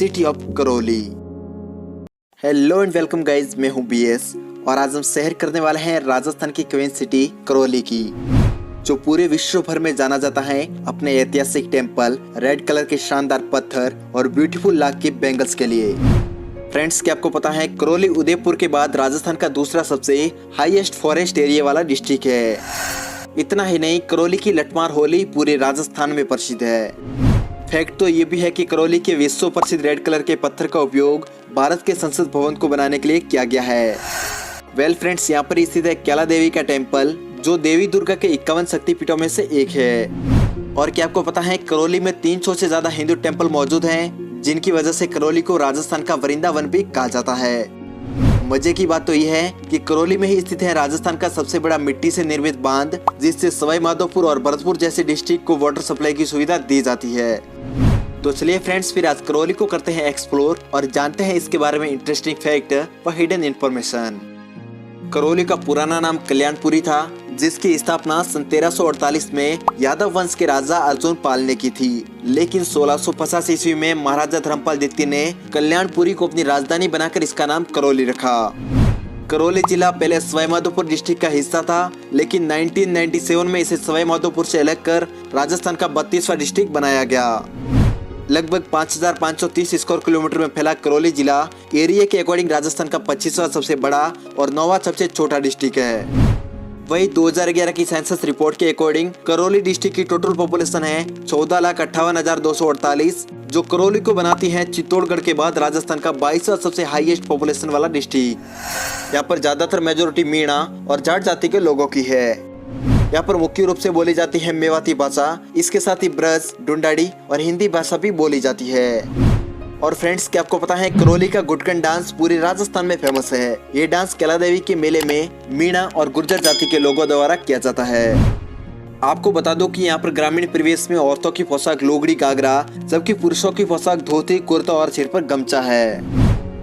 City of Karauli. Hello and welcome guys, मैं हूं BS और आज हम सैर करने वाले हैं राजस्थान की क्वीन सिटी करौली की, जो पूरे विश्व भर में जाना जाता है अपने ऐतिहासिक टेम्पल, रेड कलर के शानदार पत्थर और ब्यूटीफुल लाख के बैंगल्स के लिए। फ्रेंड्स, क्या आपको पता है करौली उदयपुर के बाद राजस्थान का दूसरा सबसे हाईएस्ट फॉरेस्ट एरिया वाला डिस्ट्रिक्ट है। इतना ही नहीं, करौली की लठमार होली पूरे राजस्थान में प्रसिद्ध है। फैक्ट तो ये भी है कि करौली के विश्व प्रसिद्ध रेड कलर के पत्थर का उपयोग भारत के संसद भवन को बनाने के लिए किया गया है। वेल फ्रेंड्स, यहाँ पर स्थित है कैला देवी का टेम्पल, जो देवी दुर्गा के 51 शक्तिपीठों में से एक है। और क्या आपको पता है करौली में 300 से ज्यादा हिंदू टेम्पल मौजूद हैं, जिनकी वजह से करौली को राजस्थान का वृंदावन भी कहा जाता है। मजे की बात तो यह है कि करौली में ही स्थित है राजस्थान का सबसे बड़ा मिट्टी से निर्मित बांध, जिससे सवाई माधोपुर और भरतपुर जैसे डिस्ट्रिक्ट को वाटर सप्लाई की सुविधा दी जाती है। तो चलिए फ्रेंड्स, फिर आज करौली को करते हैं एक्सप्लोर और जानते हैं इसके बारे में इंटरेस्टिंग फैक्ट व हिडन इन्फॉर्मेशन। करौली का पुराना नाम कल्याणपुरी था, जिसकी स्थापना सन 1348 में यादव वंश के राजा अर्जुन पाल ने की थी। लेकिन 1650 ईस्वी में महाराजा धर्मपाल द्वितीय ने कल्याणपुरी को अपनी राजधानी बनाकर इसका नाम करौली रखा। करौली जिला पहले सवाई माधोपुर डिस्ट्रिक्ट का हिस्सा था, लेकिन 1997 में इसे सवाई माधोपुर से अलग कर राजस्थान का 32वां डिस्ट्रिक्ट बनाया गया। लगभग 5530 स्क्वायर किलोमीटर में फैला करौली जिला एरिया के अकॉर्डिंग राजस्थान का 25वां सबसे बड़ा और 9वां सबसे छोटा डिस्ट्रिक्ट है। वही 2011 की सेंसस रिपोर्ट के अकॉर्डिंग करौली डिस्ट्रिक्ट की टोटल पॉपुलेशन है 14,58,248, जो करौली को बनाती है चित्तौड़गढ़ के बाद राजस्थान का 22वां सबसे हाईएस्ट पॉपुलेशन वाला डिस्ट्रिक्ट। यहाँ पर ज्यादातर मेजोरिटी मीणा और जाट जाति के लोगों की है। यहाँ पर मुख्य रूप से बोली जाती है मेवाती भाषा, इसके साथ ही ब्रज, डुंडाड़ी और हिंदी भाषा भी बोली जाती है। और फ्रेंड्स, क्या आपको पता है करौली का गुटकन डांस पूरे राजस्थान में फेमस है। ये डांस कैला देवी के मेले में मीणा और गुर्जर जाति के लोगों द्वारा किया जाता है। आपको बता दो कि यहाँ पर ग्रामीण परिवेश में औरतों की पोशाक लोगड़ी घाघरा, जबकि पुरुषों की पोशाक धोती, कुर्ता और सिर पर गमछा है।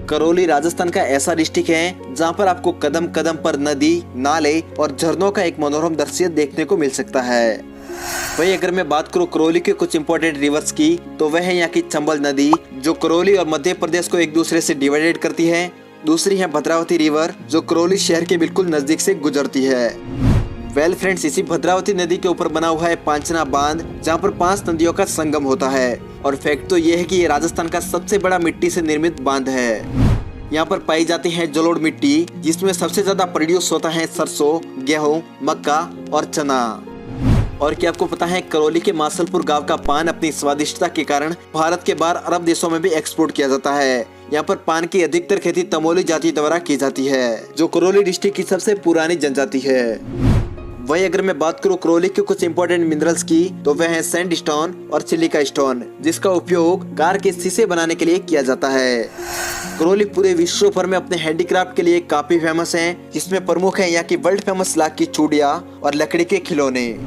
करौली राजस्थान का ऐसा डिस्ट्रिक्ट है जहाँ पर आपको कदम कदम पर नदी, नाले और झरनों का एक मनोरम दृश्य देखने को मिल सकता है। वही अगर मैं बात करूँ करौली के कुछ इंपॉर्टेंट रिवर्स की, तो वह है यहाँ की चंबल नदी, जो करौली और मध्य प्रदेश को एक दूसरे से डिवाइडेड करती है। दूसरी है भद्रावती रिवर, जो करौली शहर के बिल्कुल नजदीक से गुजरती है। वेल फ्रेंड्स, इसी भद्रावती नदी के ऊपर बना हुआ है पांचना बांध, जहाँ पर 5 नदियों का संगम होता है। और फैक्ट तो ये है कि ये राजस्थान का सबसे बड़ा मिट्टी से निर्मित बांध है। यहाँ पर पाई जाती है जलोढ़ मिट्टी, जिसमें सबसे ज्यादा प्रोड्यूस होता है सरसों, गेहूं, मक्का और चना। और क्या आपको पता है करौली के मासलपुर गांव का पान अपनी स्वादिष्टता के कारण भारत के बाहर अरब देशों में भी एक्सपोर्ट किया जाता है। यहाँ पर पान की अधिकतर खेती तमोली जाति द्वारा की जाती है, जो करौली डिस्ट्रिक्ट की सबसे पुरानी जनजाति है। वही अगर मैं बात करूँ करौली के कुछ इंपॉर्टेंट मिनरल्स की, तो वह है सैंडस्टोन और सिलिका स्टोन, जिसका उपयोग कार के शीशे बनाने के लिए किया जाता है। करौली पूरे विश्व भर में अपने हैंडीक्राफ्ट के लिए काफी फेमस है, जिसमें प्रमुख है यहाँ की वर्ल्ड फेमस लाख की चूड़ियाँ और लकड़ी के खिलौने।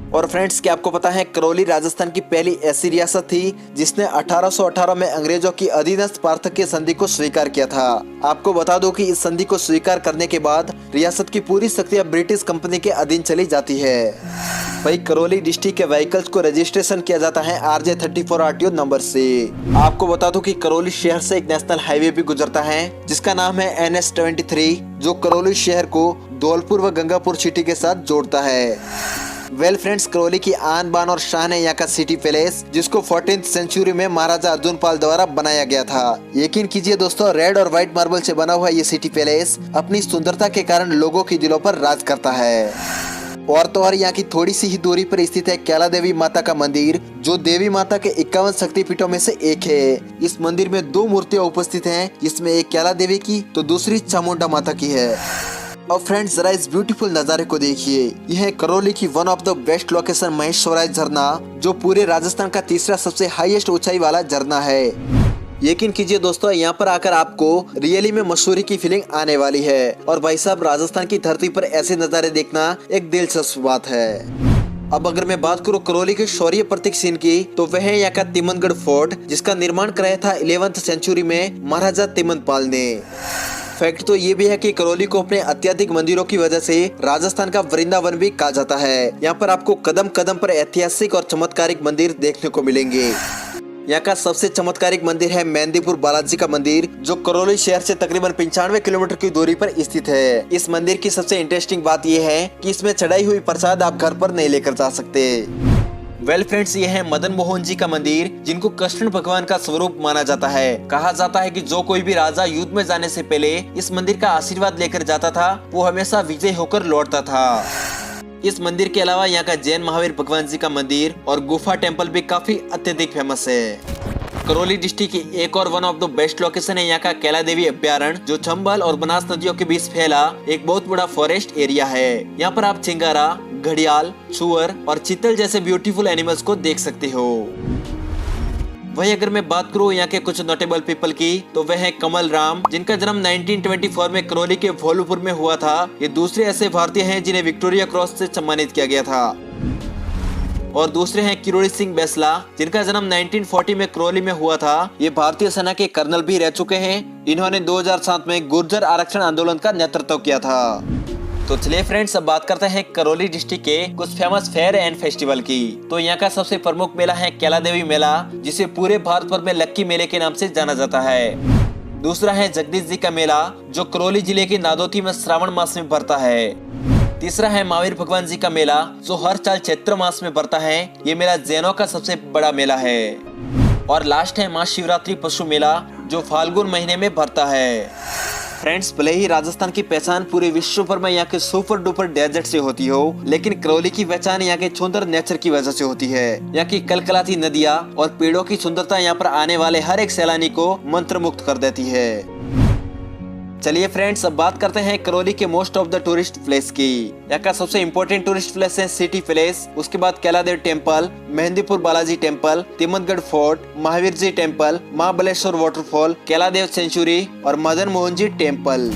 और फ्रेंड्स, क्या आपको पता है करौली राजस्थान की पहली ऐसी रियासत थी जिसने 1818 में अंग्रेजों की अधीनस्थ पार्थक्य संधि को स्वीकार किया था। आपको बता दो कि इस संधि को स्वीकार करने के बाद रियासत की पूरी शक्तियां ब्रिटिश कंपनी के अधीन चली जाती है। वही करौली डिस्ट्रिक्ट के व्हीकल्स को रजिस्ट्रेशन किया जाता है RJ 34 RTO नंबर से। आपको बता दो कि करौली शहर से एक नेशनल हाईवे भी गुजरता है, जिसका नाम है NS 23, जो करौली शहर को धौलपुर व गंगापुर सिटी के साथ जोड़ता है। वेल फ्रेंड्स, करौली की आन बान और शान है यहाँ का सिटी पैलेस, जिसको 14th सेंचुरी में महाराजा अर्जुन पाल द्वारा बनाया गया था। यकीन कीजिए दोस्तों, रेड और व्हाइट मार्बल से बना हुआ ये सिटी पैलेस अपनी सुंदरता के कारण लोगों की दिलों पर राज करता है। और तो और यहाँ की थोड़ी सी ही दूरी पर स्थित है कैला देवी माता का मंदिर, जो देवी माता के 51 शक्तिपीठों में से एक है। इस मंदिर में 2 मूर्तियां उपस्थित हैं, जिसमें एक कैला देवी की तो दूसरी चामुंडा माता की है। और फ्रेंड्स, जरा इस ब्यूटीफुल नजारे को देखिए। यह है करौली की one of the best location Maheshwaray झरना, जो पूरे राजस्थान का तीसरा सबसे हाईएस्ट ऊंचाई वाला झरना है। यकीन कीजिए दोस्तों, यहाँ पर आकर आपको रियली में मशहूरी की फीलिंग आने वाली है। और भाई साहब, राजस्थान की धरती पर ऐसे नजारे देखना एक दिलचस्प बात है। अब अगर मैं बात करूँ करौली के शौर्य प्रतीक सीन की, तो वह है यहाँ का तिमनगढ़ फोर्ट, जिसका निर्माण कराया था 11th सेंचुरी में महाराजा तिमनपाल ने। फैक्ट तो ये भी है कि करौली को अपने अत्यधिक मंदिरों की वजह से राजस्थान का वृंदावन भी कहा जाता है। यहाँ पर आपको कदम कदम पर ऐतिहासिक और चमत्कारिक मंदिर देखने को मिलेंगे। यहाँ का सबसे चमत्कारिक मंदिर है मेहंदीपुर बालाजी का मंदिर, जो करौली शहर से तकरीबन 95 किलोमीटर की दूरी पर स्थित है। इस मंदिर की सबसे इंटरेस्टिंग बात यह है कि इसमें चढ़ाई हुई प्रसाद आप घर पर नहीं लेकर जा सकते। वेल फ्रेंड्स, ये है मदन मोहन जी का मंदिर, जिनको कृष्ण भगवान का स्वरूप माना जाता है। कहा जाता है कि जो कोई भी राजा युद्ध में जाने से पहले इस मंदिर का आशीर्वाद लेकर जाता था, वो हमेशा विजय होकर लौटता था। इस मंदिर के अलावा यहाँ का जैन महावीर भगवान जी का मंदिर और गुफा टेम्पल भी काफी अत्यधिक फेमस है। करौली डिस्ट्रिक्ट की एक और one of the best location है यहाँ का कैला देवी अभ्यारण्य, जो चंबल और बनास नदियों के बीच फैला एक बहुत बड़ा फॉरेस्ट एरिया है। यहाँ पर आप चिंगारा, घड़ियाल, सुअर और चीतल जैसे ब्यूटीफुल एनिमल्स को देख सकते हो। वही अगर मैं बात करूँ यहाँ के कुछ नोटेबल पीपल की, तो वह है कमल राम, जिनका जन्म 1924 में करौली के भोलूपुर में हुआ था। ये दूसरे ऐसे भारतीय हैं जिन्हें विक्टोरिया क्रॉस से सम्मानित किया गया था। और दूसरे हैं किरोड़ी सिंह बैसला, जिनका जन्म 1940 में करौली में हुआ था। ये भारतीय सेना के कर्नल भी रह चुके हैं। इन्होंने 2007 में गुर्जर आरक्षण आंदोलन का नेतृत्व किया था। तो चलिए फ्रेंड्स, अब बात करते हैं करौली डिस्ट्रिक्ट के कुछ फेमस फेयर एंड फेस्टिवल की। तो यहाँ का सबसे प्रमुख मेला है कैला देवी मेला, जिसे पूरे भारत भर में लक्की मेले के नाम से जाना जाता है। दूसरा है जगदीश जी का मेला, जो करौली जिले के नादौती में श्रावण मास में भरता है। तीसरा है महावीर भगवान जी का मेला, जो हर साल चैत्र मास में भरता है। ये मेला जैनों का सबसे बड़ा मेला है। और लास्ट है महाशिवरात्रि पशु मेला, जो फाल्गुन महीने में भरता है। फ्रेंड्स, भले ही राजस्थान की पहचान पूरे विश्व भर में यहाँ के सुपर डुपर डेजर्ट से होती हो, लेकिन करौली की पहचान यहाँ के सुंदर नेचर की वजह से होती है। यहाँ की कलकलाती नदियाँ और पेड़ों की सुंदरता यहाँ पर आने वाले हर एक सैलानी को मंत्रमुग्ध कर देती है। चलिए फ्रेंड्स, अब बात करते हैं करौली के most of the tourist place की। यहाँ का सबसे इम्पोर्टेंट टूरिस्ट प्लेस है सिटी पैलेस, उसके बाद Kailadev temple, Mehandipur Balaji temple, Timatgarh fort, Mahavir ji temple, Mahabaleshwar waterfall, Kailadev sanctuary और मदन मोहन जी टेम्पल।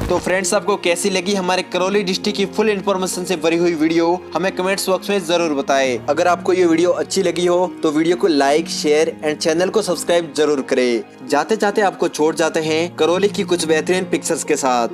तो फ्रेंड्स, आपको कैसी लगी हमारे करौली डिस्ट्रिक्ट की फुल इन्फॉर्मेशन से भरी हुई वीडियो, हमें कमेंट्स बॉक्स में जरूर बताएं। अगर आपको ये वीडियो अच्छी लगी हो तो वीडियो को लाइक, शेयर एंड चैनल को सब्सक्राइब जरूर करें। जाते जाते आपको छोड़ जाते हैं करौली की कुछ बेहतरीन पिक्चर्स के साथ।